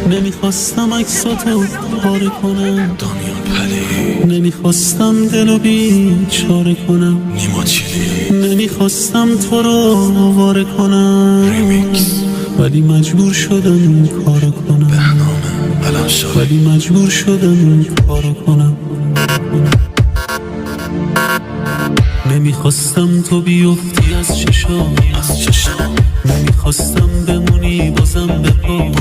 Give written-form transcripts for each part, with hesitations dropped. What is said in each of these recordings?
نمیخواستم عکساتو پاره کنم، دانیال پری. نمیخواستم دلو بیچاره کنم، نیما چیلی. نمیخواستم تو رو واره کنم، ریمیکس. ولی مجبور شدم این کارو کنم، بهنامه الان شد. ولی مجبور شدم این کارو کنم. نمیخواستم تو بیفتی از چشام، نمیخواستم بمونی بازم به پا،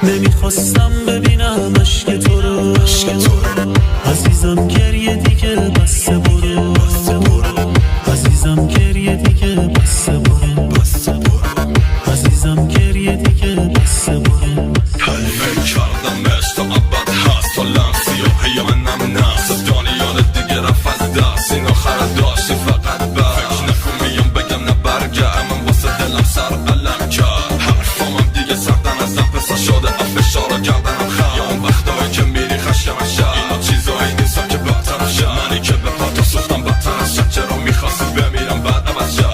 نمیخواستم ببینم عشق تو رو، عزیزم گریه دیگه بس برو، عزیزم گریه دیگه بس برو، عزیزم گریه دیگه بس برو. فکر کردم عشق تا ابد هست، تا لحظی و هی منم نست، دانیال دیگه رفت از دست، این آخر داشتی فقط بس. فکر نکن میام بگم نه برگرد، من واسه دلم سر علم کرد، حرفامم دیگه سردن ازم پسر شده افشارا کردنم خم، یا اون وقتایی که میری خشم شد، اینا چیزایی نیستم که بدتر شد، منی که به پاتا سوختم بدتر از شد، چرا میخواستی بمیرم بعد عوض شد.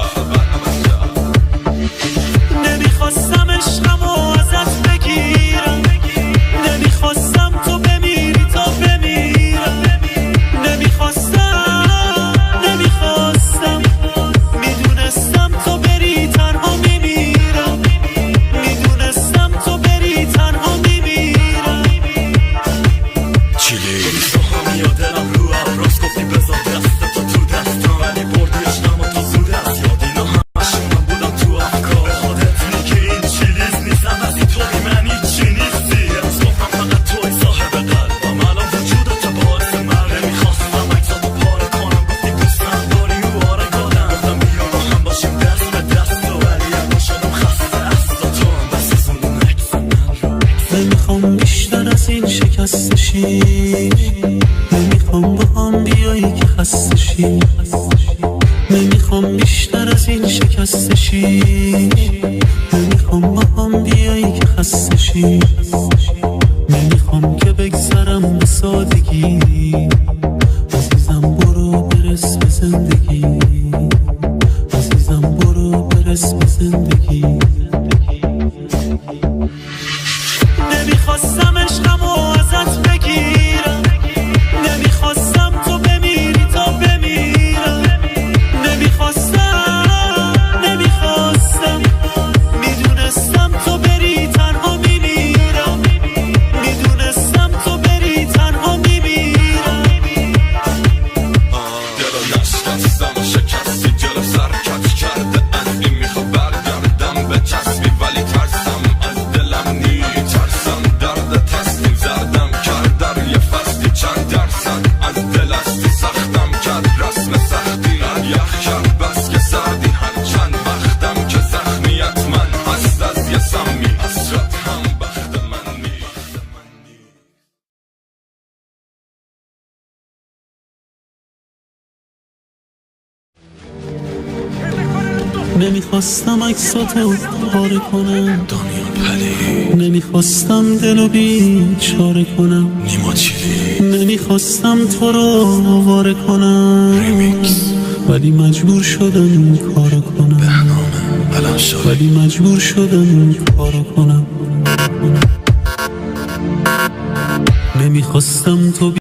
نمیخواستم عشقمو ازت بگیرم، نمیخواستم تو بمیری تا بمیرم، نمیخواستم میدونستم تو بری تنها میمیرم، میدونستم تو بری تنها میمیرم. چیلی سوها میاد دلم رو ابراز، گفتی بذار دست تو تو دستم، ولی بردی عشقمو تا زود است، یاد اینا همشون من بودم تو افکار خودت، میگی این چیلیز نیستم از این توی من هیچی نیستی، از گفتم فقط توی صاحب قلبم، الان وجودت باعث من. نمیخواستم عکساتو پاره کنم، گفتی دوستم داری و آره گادم، گفتم بیا با هم باشیم دست به دست، ولی اما شدم خسته از تو هم بس از اون عکس من رو. نمیخوام بیشتر از این شکسته شی، نمیخوام با هم بیایی که خسته شی، نمیخوام بیشتر از این شکسته شی، نمیخوام با هم بیایی که خسته شی، نمیخوام که بگذرم به سادگی، عزیزم برو برس به زندگی، عزیزم برو برس به زندگی. نمیخواستم عشقمو ازت بگیرم، نمیخواستم تو بمیری تا بمیرم، نمیخواستم میدونستم تو بری تنها میمیرم، میدونستم تو بری تنها میمیرم. دلو نشکستم و شکستی، جلو سر کج کرده از این میخوا برگردم به چسبی، ولی ترسم از دلم ترسم درد تسلیم زردم کرد، در یه فصلی چند درصد از دل استی سختم کرد، رسم سختی یخ کرد بس که سردی، هر چند وقتم که زخمیت من هست از یه سمی، حسرت هم بخت من نیست. نمیخواستم عکساتو پاره کنم، دانیال پری. نمیخواستم دلو بیچاره کنم، نیما چیلی. نمیخواستم تو رو واره کنم، ریمیکس. ولی مجبور شدم این کارو کنم، بهنامه الان شد. ولی مجبور شدم این کارو کنم. نمیخواستم تو